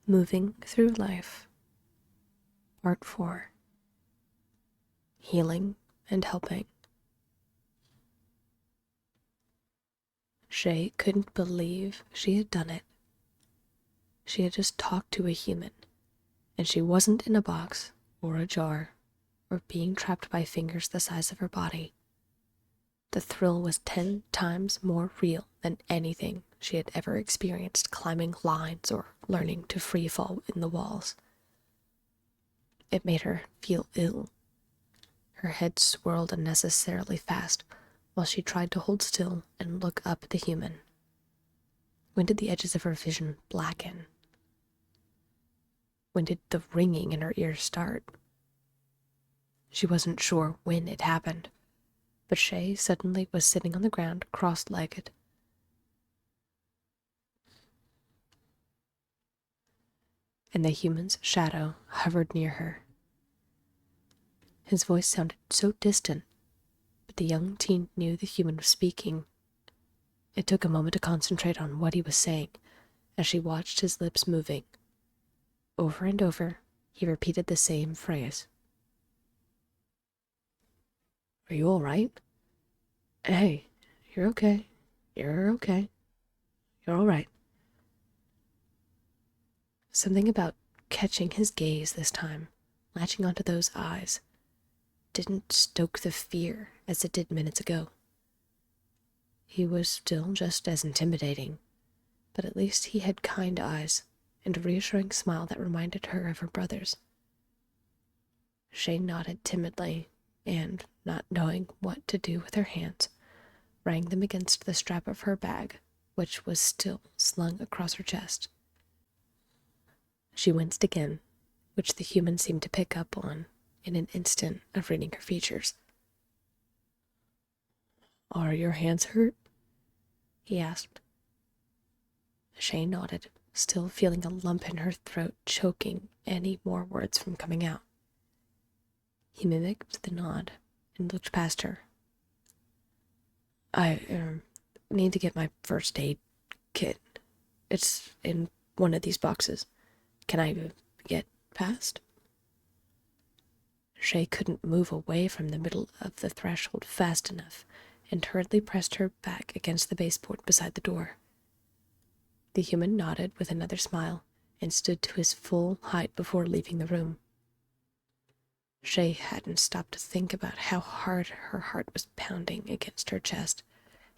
Moving Through Life, Part 4, Healing and Helping. Shay couldn't believe she had done it. She had just talked to a human, and she wasn't in a box or a jar or being trapped by fingers the size of her body. The thrill was 10 times more real than anything she had ever experienced climbing lines or learning to free fall in the walls. It made her feel ill. Her head swirled unnecessarily fast while she tried to hold still and look up at the human. When did the edges of her vision blacken? When did the ringing in her ears start? She wasn't sure when it happened, but Shay suddenly was sitting on the ground, cross-legged. And the human's shadow hovered near her. His voice sounded so distant, but the young teen knew the human was speaking. It took a moment to concentrate on what he was saying as she watched his lips moving. Over and over, he repeated the same phrase. "Are you all right? Hey, you're okay. You're okay. You're all right." Something about catching his gaze this time, latching onto those eyes, didn't stoke the fear as it did minutes ago. He was still just as intimidating, but at least he had kind eyes and a reassuring smile that reminded her of her brothers. Shay nodded timidly and, not knowing what to do with her hands, rang them against the strap of her bag, which was still slung across her chest. She winced again, which the human seemed to pick up on in an instant of reading her features. "Are your hands hurt?" he asked. Shay nodded, still feeling a lump in her throat choking any more words from coming out. He mimicked the nod and looked past her. I need to get my first aid kit. It's in one of these boxes. Can I get past?" Shay couldn't move away from the middle of the threshold fast enough and hurriedly pressed her back against the baseboard beside the door. The human nodded with another smile and stood to his full height before leaving the room. Shay hadn't stopped to think about how hard her heart was pounding against her chest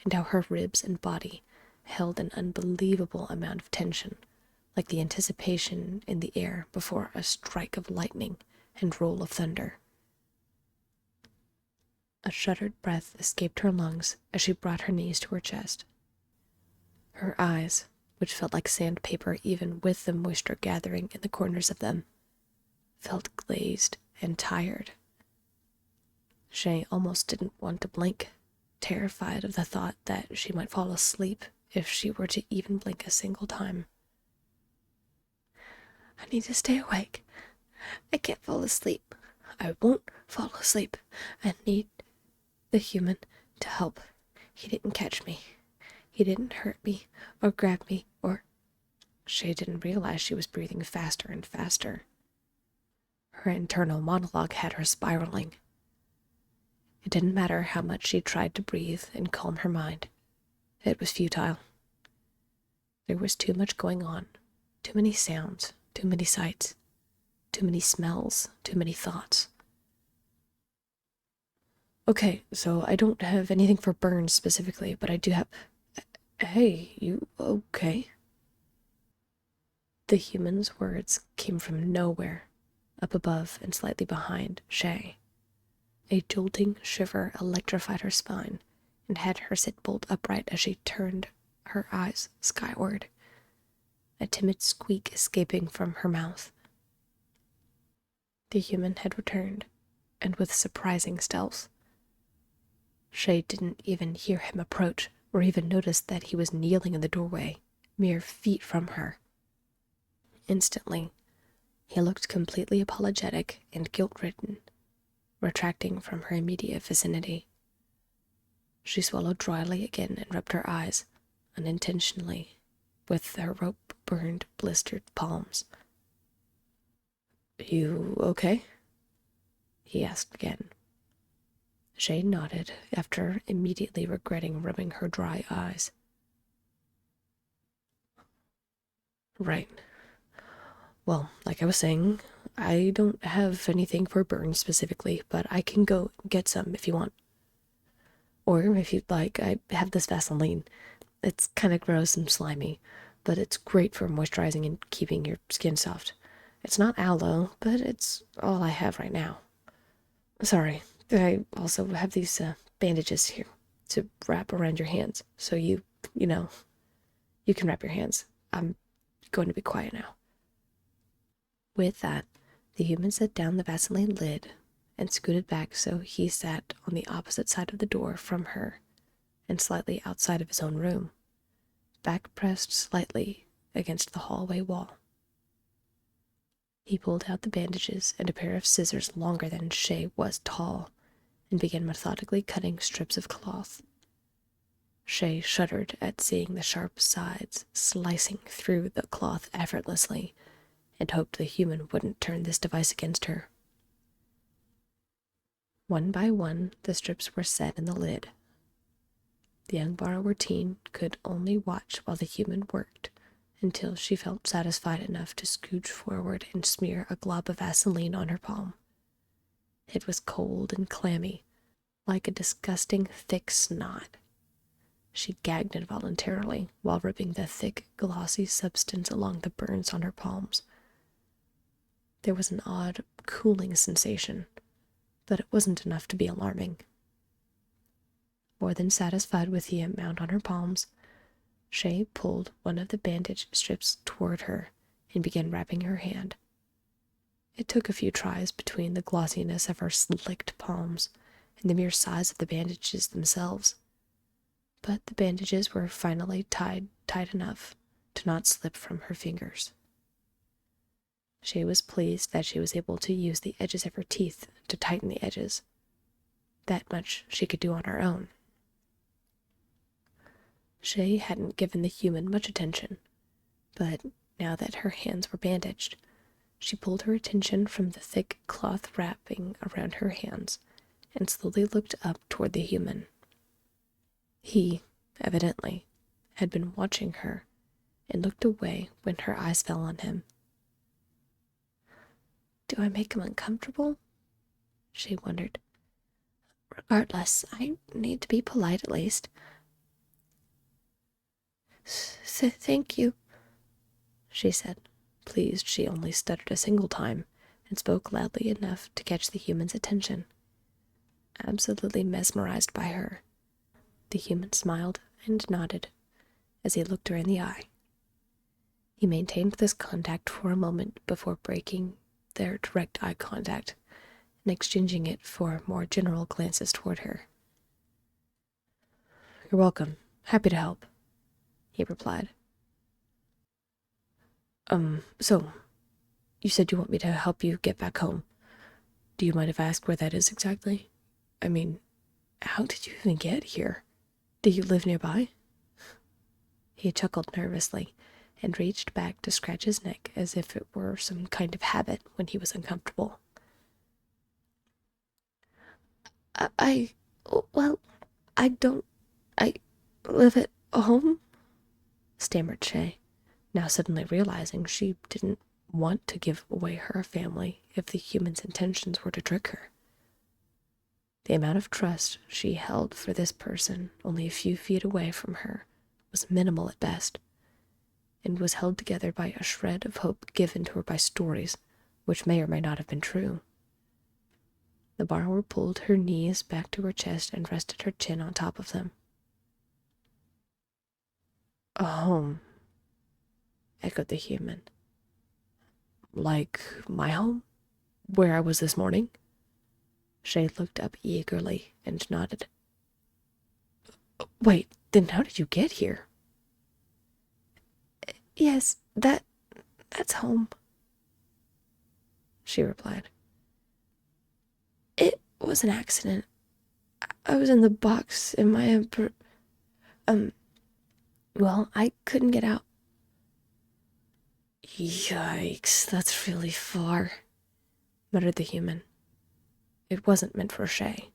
and how her ribs and body held an unbelievable amount of tension, like the anticipation in the air before a strike of lightning and roll of thunder. A shuddered breath escaped her lungs as she brought her knees to her chest. Her eyes, which felt like sandpaper even with the moisture gathering in the corners of them, felt glazed and tired. Shay almost didn't want to blink, terrified of the thought that she might fall asleep if she were to even blink a single time. "I need to stay awake. I can't fall asleep. I won't fall asleep. I need the human to help. He didn't catch me. He didn't hurt me or grab me or—" Shay didn't realize she was breathing faster and faster. Her internal monologue had her spiraling. It didn't matter how much she tried to breathe and calm her mind. It was futile. There was too much going on, too many sounds, too many sights, too many smells, too many thoughts. "Okay, so I don't have anything for burns specifically, but I do have— Hey, you okay?" The human's words came from nowhere, up above and slightly behind Shay. A jolting shiver electrified her spine and had her sit bolt upright as she turned her eyes skyward, a timid squeak escaping from her mouth. The human had returned, and with surprising stealth. Shay didn't even hear him approach or even notice that he was kneeling in the doorway, mere feet from her. Instantly, he looked completely apologetic and guilt-ridden, retracting from her immediate vicinity. She swallowed dryly again and rubbed her eyes, unintentionally, with her rope burned, blistered palms. "You okay?" he asked again. Shay nodded, after immediately regretting rubbing her dry eyes. "Right. Well, like I was saying, I don't have anything for burns specifically, but I can go get some if you want. Or if you'd like, I have this Vaseline. It's kind of gross and slimy, but it's great for moisturizing and keeping your skin soft. It's not aloe, but it's all I have right now. Sorry, I also have these bandages here to wrap around your hands, so you know, you can wrap your hands. I'm going to be quiet now." With that, the human set down the Vaseline lid and scooted back so he sat on the opposite side of the door from her and slightly outside of his own room, back pressed slightly against the hallway wall. He pulled out the bandages and a pair of scissors longer than Shay was tall and began methodically cutting strips of cloth. Shay shuddered at seeing the sharp sides slicing through the cloth effortlessly and hoped the human wouldn't turn this device against her. One by one, the strips were set in the lid. The young borrower teen could only watch while the human worked until she felt satisfied enough to scooch forward and smear a glob of Vaseline on her palm. It was cold and clammy, like a disgusting thick snot. She gagged involuntarily while rubbing the thick, glossy substance along the burns on her palms. There was an odd, cooling sensation, but it wasn't enough to be alarming. More than satisfied with the amount on her palms, Shay pulled one of the bandage strips toward her and began wrapping her hand. It took a few tries between the glossiness of her slicked palms and the mere size of the bandages themselves, but the bandages were finally tied tight enough to not slip from her fingers. Shay was pleased that she was able to use the edges of her teeth to tighten the edges. That much she could do on her own. Shay hadn't given the human much attention, but now that her hands were bandaged, she pulled her attention from the thick cloth wrapping around her hands and slowly looked up toward the human. He, evidently, had been watching her and looked away when her eyes fell on him. "Do I make him uncomfortable?" she wondered. "Regardless, I need to be polite at least." Thank you," she said, pleased she only stuttered a single time and spoke loudly enough to catch the human's attention. Absolutely mesmerized by her, the human smiled and nodded as he looked her in the eye. He maintained this contact for a moment before breaking their direct eye contact and exchanging it for more general glances toward her. "You're welcome. Happy to help," he replied. So, you said you want me to help you get back home. Do you mind if I ask where that is exactly? I mean, how did you even get here? Do you live nearby?" He chuckled nervously and reached back to scratch his neck as if it were some kind of habit when he was uncomfortable. Well, I live at home," stammered Shay, now suddenly realizing she didn't want to give away her family if the human's intentions were to trick her. The amount of trust she held for this person only a few feet away from her was minimal at best, and was held together by a shred of hope given to her by stories which may or may not have been true. The borrower pulled her knees back to her chest and rested her chin on top of them. "A home," echoed the human. "Like my home? Where I was this morning?" Shay looked up eagerly and nodded. "Wait, then how did you get here?" "Yes, that's home," she replied. "It was an accident. I was in the box in my, well, I couldn't get out. Yikes, that's really far, muttered the human. It wasn't meant for Shay,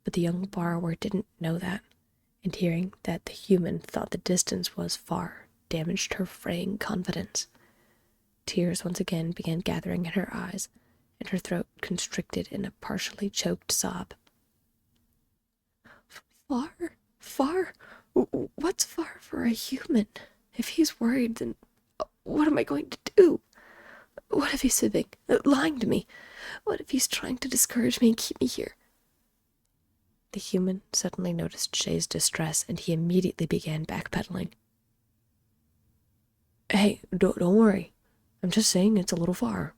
but the young borrower didn't know that, and hearing that the human thought the distance was far damaged her fraying confidence. Tears once again began gathering in her eyes, and her throat constricted in a partially choked sob. Far? Far? What's far for a human? If he's worried, then what am I going to do? What if he's fibbing, lying to me? What if he's trying to discourage me and keep me here? The human suddenly noticed Shay's distress, and he immediately began backpedaling. Hey, don't worry. I'm just saying it's a little far.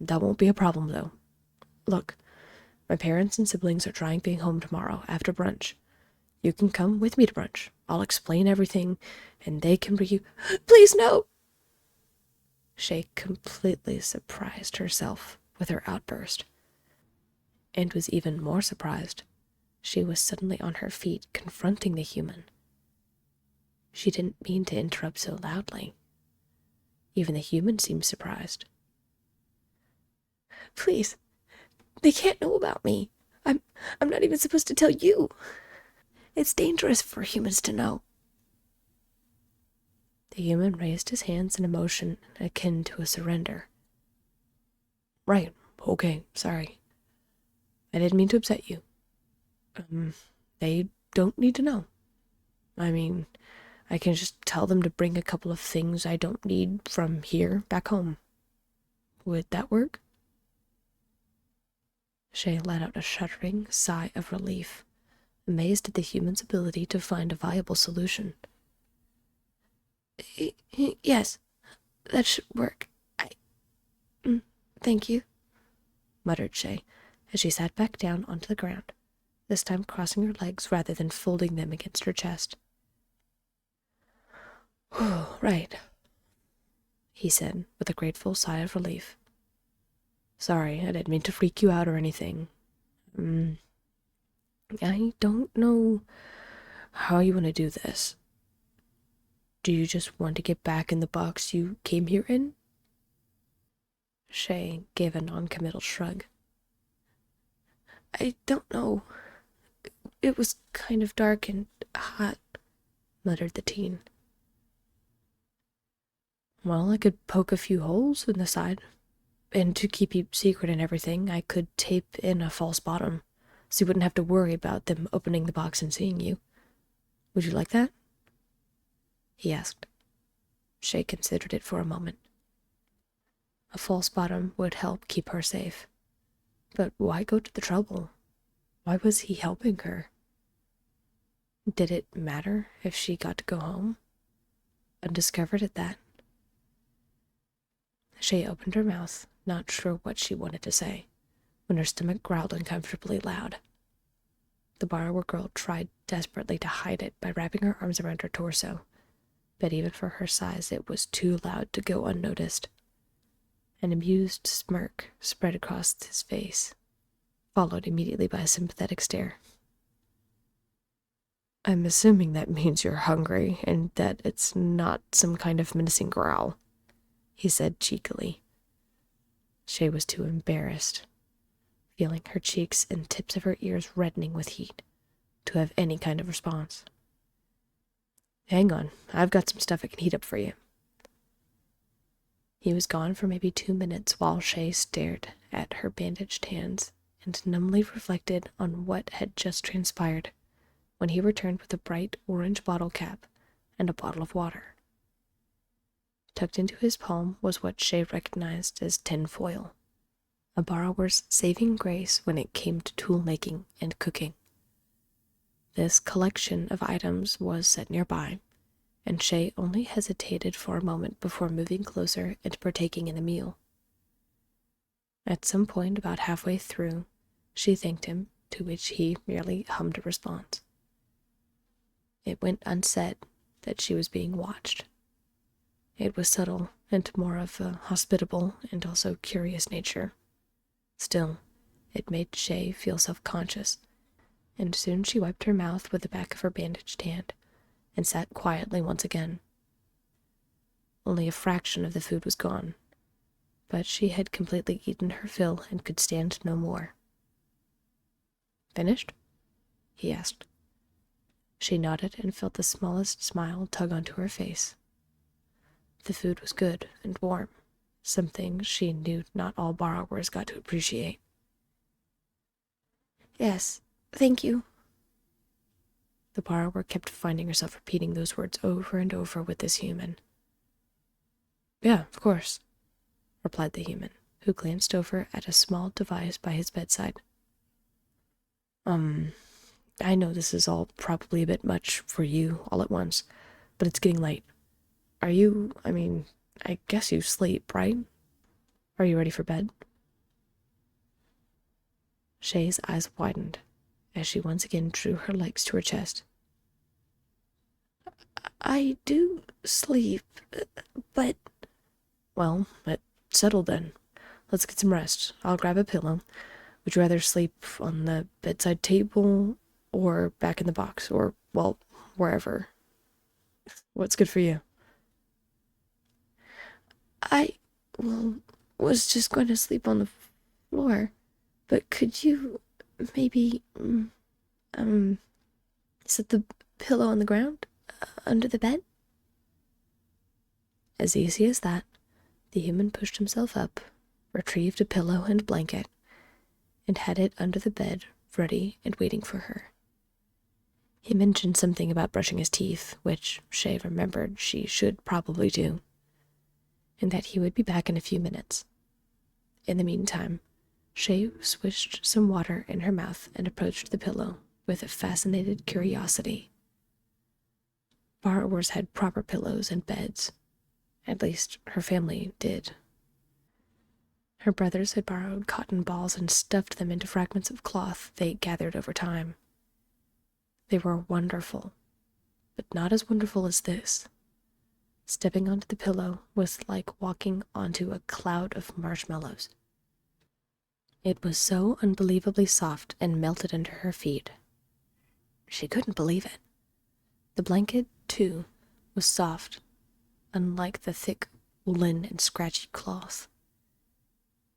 That won't be a problem, though. Look, my parents and siblings are trying to be home tomorrow after brunch. You can come with me to brunch. I'll explain everything, and they can bring you— Please, no! Shay completely surprised herself with her outburst, and was even more surprised. She was suddenly on her feet, confronting the human. She didn't mean to interrupt so loudly. Even the human seemed surprised. Please, they can't know about me. I'm not even supposed to tell you. It's dangerous for humans to know. The human raised his hands in a motion akin to a surrender. Right, okay, sorry. I didn't mean to upset you. They don't need to know. I mean, I can just tell them to bring a couple of things I don't need from here back home. Would that work? Shay let out a shuddering sigh of relief, amazed at the human's ability to find a viable solution. Yes, that should work. Thank you, muttered Shay, as she sat back down onto the ground, this time crossing her legs rather than folding them against her chest. Oh, right, he said, with a grateful sigh of relief. Sorry, I didn't mean to freak you out or anything. I don't know how you want to do this. Do you just want to get back in the box you came here in? Shay gave a non-committal shrug. I don't know. It was kind of dark and hot, muttered the teen. Well, I could poke a few holes in the side. And to keep you secret and everything, I could tape in a false bottom, so you wouldn't have to worry about them opening the box and seeing you. Would you like that? He asked. Shay considered it for a moment. A false bottom would help keep her safe. But why go to the trouble? Why was he helping her? Did it matter if she got to go home? Undiscovered at that? Shay opened her mouth, not sure what she wanted to say, when her stomach growled uncomfortably loud. The borrower girl tried desperately to hide it by wrapping her arms around her torso, but even for her size it was too loud to go unnoticed. An amused smirk spread across his face, followed immediately by a sympathetic stare. I'm assuming that means you're hungry, and that it's not some kind of menacing growl, he said cheekily. Shay was too embarrassed, feeling her cheeks and tips of her ears reddening with heat, to have any kind of response. Hang on, I've got some stuff I can heat up for you. He was gone for maybe 2 minutes while Shay stared at her bandaged hands and numbly reflected on what had just transpired, when he returned with a bright orange bottle cap and a bottle of water. Tucked into his palm was what Shay recognized as tin foil, a borrower's saving grace when it came to tool-making and cooking. This collection of items was set nearby, and Shay only hesitated for a moment before moving closer and partaking in the meal. At some point about halfway through, she thanked him, to which he merely hummed a response. It went unsaid that she was being watched. It was subtle and more of a hospitable and also curious nature. Still, it made Shay feel self-conscious, and soon she wiped her mouth with the back of her bandaged hand and sat quietly once again. Only a fraction of the food was gone, but she had completely eaten her fill and could stand no more. "Finished?" he asked. She nodded and felt the smallest smile tug onto her face. The food was good and warm, something she knew not all borrowers got to appreciate. "Yes, thank you." The borrower kept finding herself repeating those words over and over with this human. "Yeah, of course," replied the human, who glanced over at a small device by his bedside. I know this is all probably a bit much for you all at once, but it's getting late. I guess you sleep, right? Are you ready for bed?" Shay's eyes widened as she once again drew her legs to her chest. "I do sleep, but—" "Well, settle then. Let's get some rest. I'll grab a pillow. Would you rather sleep on the bedside table or back in the box or, well, wherever? What's good for you?" I, well, was just going to sleep on the floor, but could you maybe, set the pillow on the ground, under the bed?" As easy as that, the human pushed himself up, retrieved a pillow and blanket, and had it under the bed, ready and waiting for her. He mentioned something about brushing his teeth, which Shay remembered she should probably do, and that he would be back in a few minutes. In the meantime, Shay swished some water in her mouth and approached the pillow with a fascinated curiosity. Borrowers had proper pillows and beds. At least, her family did. Her brothers had borrowed cotton balls and stuffed them into fragments of cloth they gathered over time. They were wonderful, but not as wonderful as this. Stepping onto the pillow was like walking onto a cloud of marshmallows. It was so unbelievably soft and melted under her feet. She couldn't believe it. The blanket, too, was soft, unlike the thick woolen and scratchy cloth.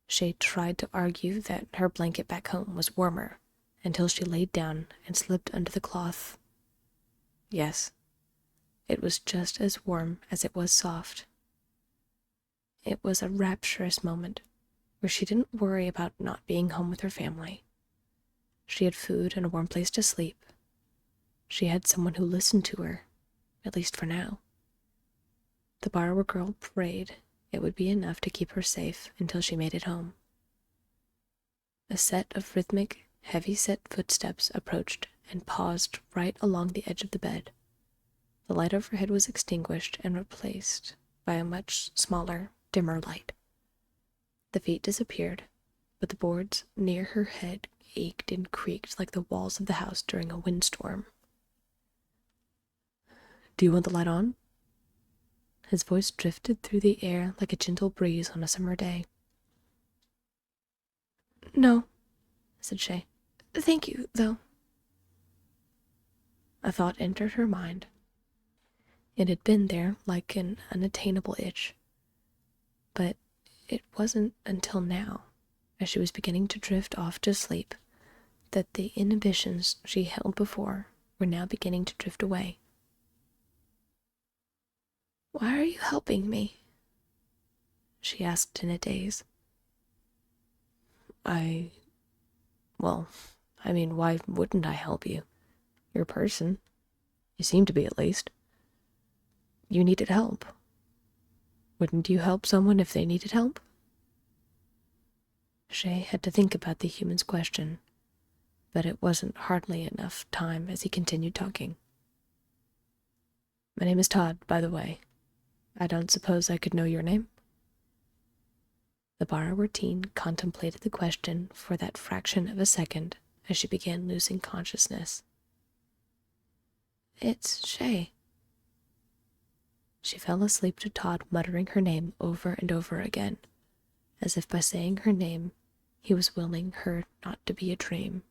Shay tried to argue that her blanket back home was warmer until she laid down and slipped under the cloth. Yes, it was just as warm as it was soft. It was a rapturous moment where she didn't worry about not being home with her family. She had food and a warm place to sleep. She had someone who listened to her, at least for now. The borrower girl prayed it would be enough to keep her safe until she made it home. A set of rhythmic, heavy-set footsteps approached and paused right along the edge of the bed. The light overhead was extinguished and replaced by a much smaller, dimmer light. The feet disappeared, but the boards near her head ached and creaked like the walls of the house during a windstorm. "Do you want the light on?" His voice drifted through the air like a gentle breeze on a summer day. "No," said Shay. "Thank you, though." A thought entered her mind. It had been there like an unattainable itch. But it wasn't until now, as she was beginning to drift off to sleep, that the inhibitions she held before were now beginning to drift away. "Why are you helping me?" she asked in a daze. Why wouldn't I help you? You're a person. You seem to be, at least. You needed help. Wouldn't you help someone if they needed help? Shay had to think about the human's question, but it wasn't hardly enough time as he continued talking. "My name is Todd, by the way. I don't suppose I could know your name?" The borrower teen contemplated the question for that fraction of a second as she began losing consciousness. "It's Shay." She fell asleep to Todd muttering her name over and over again, as if by saying her name he was willing her not to be a dream.